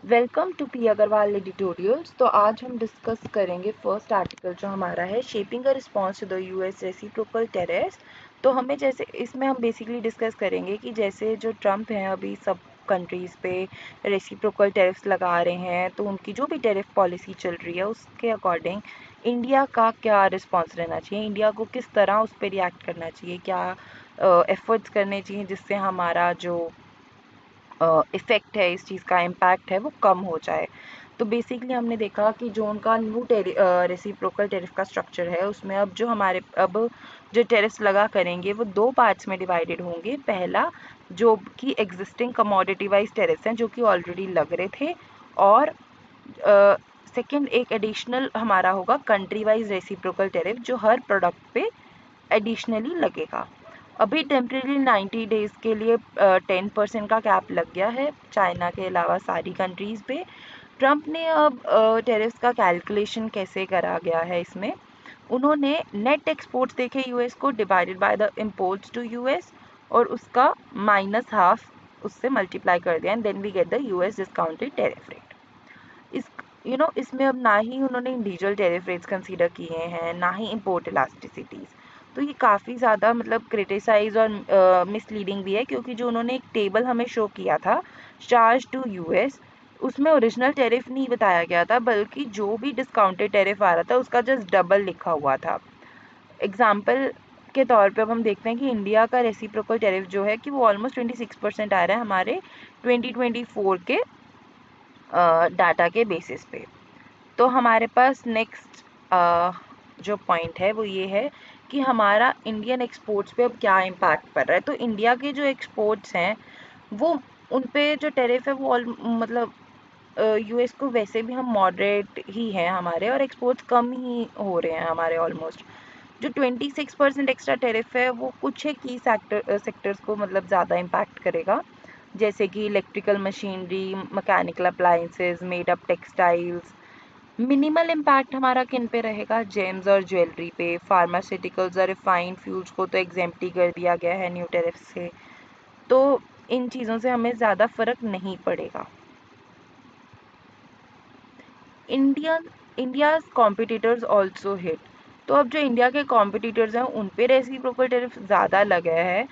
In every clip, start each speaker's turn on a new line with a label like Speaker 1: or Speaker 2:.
Speaker 1: Welcome to P Agarwal editorials. तो आज हम डिस्कस करेंगे फर्स्ट आर्टिकल जो हमारा है shaping a response to the US reciprocal tariffs. तो हमें जैसे इसमें हम बेसिकली डिस्कस करेंगे कि जैसे जो ट्रम्प हैं अभी सब कंट्रीज़ पे रेसिप्रोकल टेरिफ्स लगा रहे हैं, तो उनकी जो भी टेरिफ पॉलिसी चल रही है उसके अकॉर्डिंग इंडिया का क्या रिस्पॉन्स रहना चाहिए, इंडिया को किस तरह उस पर रिएक्ट करना चाहिए, क्या एफर्ट्स करने चाहिए जिससे हमारा जो इफ़ेक्ट है, इस चीज़ का इम्पैक्ट है वो कम हो जाए। तो बेसिकली हमने देखा कि जो उनका न्यू रेसिप्रोकल टेरिफ का स्ट्रक्चर है उसमें अब जो टेरिफ्स लगा करेंगे वो दो पार्ट्स में डिवाइडेड होंगे। पहला जो कि एग्जिस्टिंग कमोडिटी वाइज टेरिफ्स हैं जो कि ऑलरेडी लग रहे थे, और सेकंड एक एडिशनल हमारा होगा कंट्री वाइज रेसिप्रोकल टेरिफ जो हर प्रोडक्ट पे एडिशनली लगेगा। अभी टेम्परेरी 90 डेज़ के लिए 10% का कैप लग गया है चाइना के अलावा सारी कंट्रीज़ पे। ट्रम्प ने अब टेरिफ्स का कैलकुलेशन कैसे करा गया है, इसमें उन्होंने नेट एक्सपोर्ट्स देखे यूएस को divided by the imports to US और उसका -12 उससे मल्टीप्लाई कर दिया and then we get the US discounted tariff rate. इस इसमें अब ना ही उन्होंने इंडिविजुअल टेरिफ रेट्स कंसीडर किए हैं, ना ही इम्पोर्ट इलास्टिसिटीज़। तो ये काफ़ी ज़्यादा मतलब क्रिटिसाइज और मिसलीडिंग भी है, क्योंकि जो उन्होंने एक टेबल हमें शो किया था चार्ज टू यूएस, उसमें ओरिजिनल टेरिफ नहीं बताया गया था बल्कि जो भी डिस्काउंटेड टेरिफ आ रहा था उसका जस्ट डबल लिखा हुआ था। एग्जाम्पल के तौर पे अब हम देखते हैं कि इंडिया का रेसिप्रोकल टेरिफ जो है कि वो ऑलमोस्ट 26% आ रहा है हमारे 2024 के डाटा के बेसिस पे। तो हमारे पास नेक्स्ट जो पॉइंट है वो ये है कि हमारा इंडियन एक्सपोर्ट्स पे अब क्या इम्पैक्ट पड़ रहा है। तो इंडिया के जो एक्सपोर्ट्स हैं वो उन पे जो टेरिफ है वो मतलब यूएस को वैसे भी हम मॉडरेट ही हैं हमारे, और एक्सपोर्ट्स कम ही हो रहे हैं हमारे ऑलमोस्ट। जो 26% एक्स्ट्रा टेरिफ है वो कुछ है की सेक्टर्स को मतलब ज़्यादा इम्पैक्ट करेगा, जैसे कि electrical machinery, mechanical appliances, made up textiles. Minimal impact हमारा किन पे रहेगा, जेम्स और ज्वेलरी पे। फार्मास्यूटिकल्स और रिफाइंड फ्यूल्स को तो एग्जेम्प्ट ही कर दिया गया है न्यू टेरिफ से, तो इन चीज़ों से हमें ज़्यादा फर्क नहीं पड़ेगा। India's competitors also hit. तो अब जो इंडिया के कॉम्पिटिटर्स हैं उन पे रेसिप्रोकल टेरिफ ज़्यादा लगा है,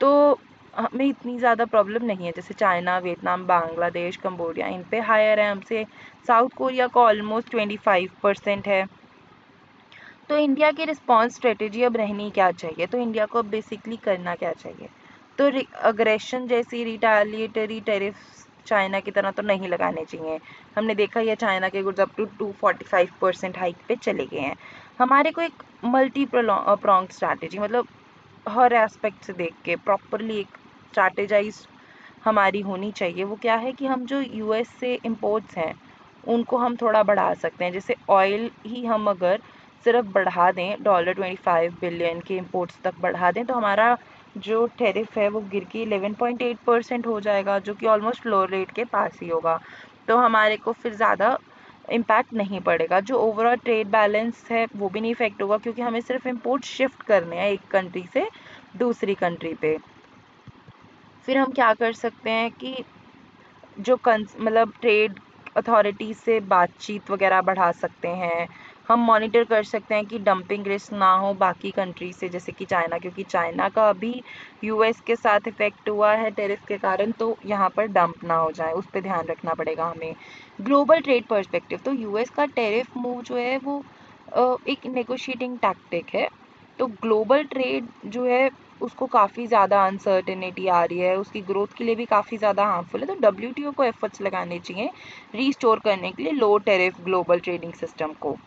Speaker 1: तो हमें इतनी ज़्यादा प्रॉब्लम नहीं है। जैसे चाइना, वियतनाम, बांग्लादेश, कंबोडिया, इन पे हायर है हमसे। साउथ कोरिया का ऑलमोस्ट 25% है। तो इंडिया की रिस्पॉन्स स्ट्रेटेजी अब रहनी क्या चाहिए, तो इंडिया को अब बेसिकली करना क्या चाहिए, तो अग्रेशन जैसी रिटालिएटरी टेरिफ्स चाइना की तरह तो नहीं लगाने चाहिए। हमने देखा ये चाइना के गुड्स अप टू 245% हाइक पे चले गए हैं। हमारे को एक मल्टी प्रोंग स्ट्रैटेजी मतलब हर एस्पेक्ट से देख के प्रॉपरली एक स्ट्रैटेजाइज हमारी होनी चाहिए। वो क्या है कि हम जो यूएस से इम्पोर्ट्स हैं उनको हम थोड़ा बढ़ा सकते हैं। जैसे ऑयल ही हम अगर सिर्फ बढ़ा दें $25 बिलियन के इम्पोर्ट्स तक बढ़ा दें, तो हमारा जो टेरिफ है वो गिर के 11.8% हो जाएगा, जो कि ऑलमोस्ट लो रेट के पास ही होगा। तो हमारे को फिर ज़्यादा इम्पैक्ट नहीं पड़ेगा। जो ओवरऑल ट्रेड बैलेंस है वो भी नहीं इफेक्ट होगा, क्योंकि हमें सिर्फ इम्पोर्ट शिफ्ट करने हैं एक कंट्री से दूसरी कंट्री पे। फिर हम क्या कर सकते हैं कि जो मतलब ट्रेड अथॉरिटीज़ से बातचीत वगैरह बढ़ा सकते हैं। हम मॉनिटर कर सकते हैं कि डंपिंग रिस्क ना हो बाकी कंट्री से, जैसे कि चाइना, क्योंकि चाइना का अभी यूएस के साथ इफेक्ट हुआ है टेरिफ के कारण, तो यहाँ पर डंप ना हो जाए उस पर ध्यान रखना पड़ेगा हमें। ग्लोबल ट्रेड पर्सपेक्टिव, तो यूएस का टेरिफ मूव जो है वो एक नेगोशिएटिंग टैक्टिक है। तो ग्लोबल ट्रेड जो है उसको काफ़ी ज़्यादा अनसर्टेनिटी आ रही है, उसकी ग्रोथ के लिए भी काफ़ी ज़्यादा हार्मफुल है। तो डब्ल्यूटीओ को एफर्ट्स लगाने चाहिए रीस्टोर करने के लिए लो टेरिफ ग्लोबल ट्रेडिंग सिस्टम को।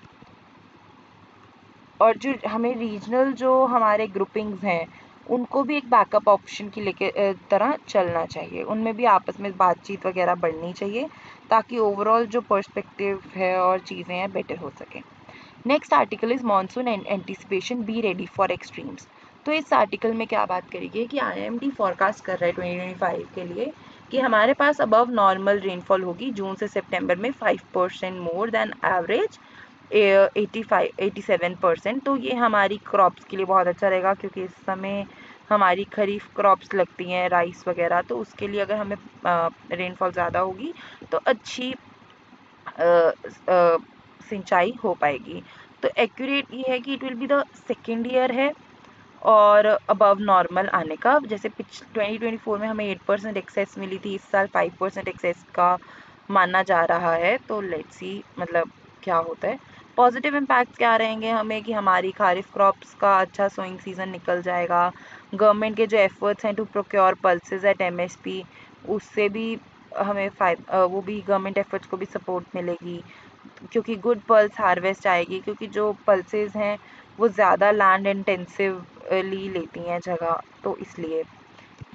Speaker 1: और जो हमें रीजनल जो हमारे ग्रुपिंग्स हैं उनको भी एक बैकअप ऑप्शन की लेके तरह चलना चाहिए, उनमें भी आपस में बातचीत वगैरह बढ़नी चाहिए ताकि ओवरऑल जो पर्सपेक्टिव है और चीज़ें हैं बेटर हो सकें। Next article is monsoon and anticipation, be ready for extremes. तो इस आर्टिकल में क्या बात करेगी कि आईएमडी फॉरकास्ट कर रहा है 2025 के लिए कि हमारे पास अबव नॉर्मल रेनफॉल होगी जून से सितंबर में 5% मोर देन एवरेज 87%। तो ये हमारी क्रॉप्स के लिए बहुत अच्छा रहेगा, क्योंकि इस समय हमारी खरीफ क्रॉप्स लगती हैं, राइस वगैरह, तो उसके लिए अगर हमें रेनफॉल ज़्यादा होगी तो अच्छी सिंचाई हो पाएगी। तो एक्यूरेट ये है कि it will be the second year है और अबव नॉर्मल आने का। जैसे 2024 में हमें 8% एक्सेस मिली थी, इस साल 5% एक्सेस का माना जा रहा है। तो लेट्स सी मतलब क्या होता है। पॉजिटिव इम्पैक्ट्स क्या रहेंगे हमें कि हमारी खारिफ क्रॉप्स का अच्छा सोइंग सीजन निकल जाएगा। गवर्नमेंट के जो एफर्ट्स हैं to procure pulses at MSP, उससे भी हमें वो भी गवर्नमेंट एफर्ट्स को भी सपोर्ट मिलेगी, क्योंकि गुड पल्स हार्वेस्ट आएगी, क्योंकि जो पल्सेस हैं वो ज़्यादा लैंड इंटेंसिवली लेती हैं जगह, तो इसलिए।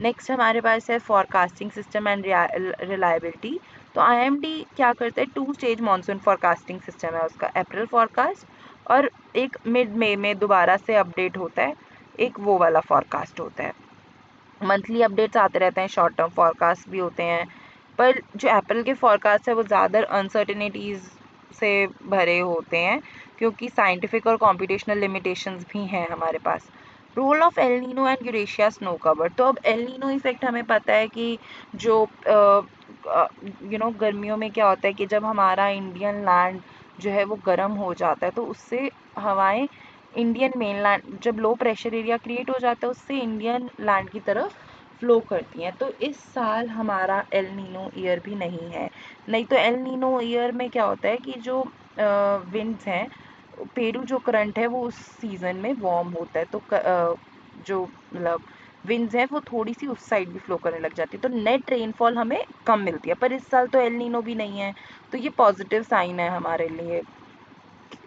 Speaker 1: नेक्स्ट हमारे पास है फॉरकास्टिंग सिस्टम एंड रिलायबिलिटी। तो आईएमडी क्या करता है, 2 स्टेज मॉनसून फॉरकास्टिंग सिस्टम है उसका, अप्रैल फॉरकास्ट और एक मिड मई में दोबारा से अपडेट होता है, एक वो वाला फॉरकास्ट होता है। मंथली अपडेट्स आते रहते हैं, शॉर्ट टर्म फॉरकास्ट भी होते हैं, पर जो अप्रैल के फॉरकास्ट है वो ज़्यादा अनसर्टेनिटीज़ से भरे होते हैं, क्योंकि साइंटिफिक और कॉम्पिटिशनल लिमिटेशंस भी हैं हमारे पास। Role of El Nino and Eurasia snow cover. तो अब एल नीनो इफेक्ट हमें पता है कि जो गर्मियों में क्या होता है कि जब हमारा इंडियन लैंड जो है वो गर्म हो जाता है, तो उससे हवाएं इंडियन मेनलैंड, जब लो प्रेशर एरिया क्रिएट हो जाता है, उससे इंडियन लैंड की तरफ फ्लो करती हैं। तो इस साल हमारा एल नीनो ईयर भी नहीं है। नहीं तो एल नीनो ईयर में क्या होता है कि जो विंड्स हैं, पेरू जो करंट है वो उस सीज़न में वार्म होता है, तो जो मतलब विंड्स हैं वो थोड़ी सी उस साइड भी फ्लो करने लग जाती है, तो नेट रेनफॉल हमें कम मिलती है। पर इस साल तो एल नीनो भी नहीं है, तो ये पॉजिटिव साइन है हमारे लिए।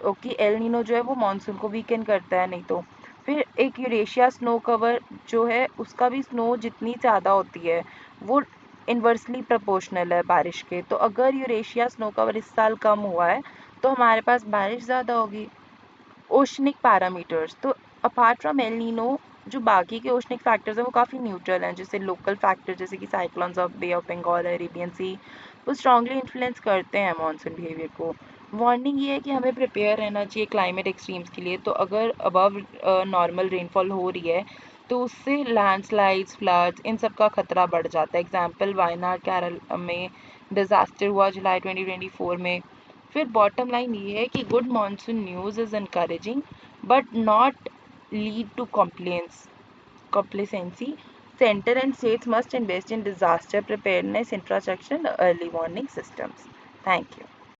Speaker 1: ओके, एल नीनो जो है वो मानसून को वीकेन करता है। नहीं तो फिर एक यूरेशिया स्नो कवर जो है, उसका भी स्नो जितनी ज़्यादा होती है वो इन्वर्सली प्रोपोर्शनल है बारिश के। तो अगर यूरेशिया स्नो कवर इस साल कम हुआ है तो हमारे पास बारिश ज़्यादा होगी। ओशनिक पैरामीटर्स, तो अपार्ट फ्रॉम एल नीनो जो बाकी के ओशनिक फैक्टर्स हैं वो काफ़ी न्यूट्रल हैं, जैसे लोकल फैक्टर जैसे कि cyclones of Bay of Bengal, Arabian Sea, वो स्ट्रांगली इन्फ्लुएंस करते हैं मानसून बिहेवियर को। वार्निंग ये है कि हमें प्रिपेयर रहना चाहिए क्लाइमेट एक्सट्रीम्स के लिए। तो अगर अबव नॉर्मल रेनफॉल हो रही है तो उससे लैंडस्लाइड्स, फ्लड्स, इन सब का खतरा बढ़ जाता है। एग्जाम्पल वायनाड केरल में डिज़ास्टर हुआ जुलाई 2024 में। फिर बॉटम लाइन ये है कि good monsoon news is encouraging but not lead to complacency. Center and states must invest in disaster preparedness infrastructure and early warning systems. Thank you.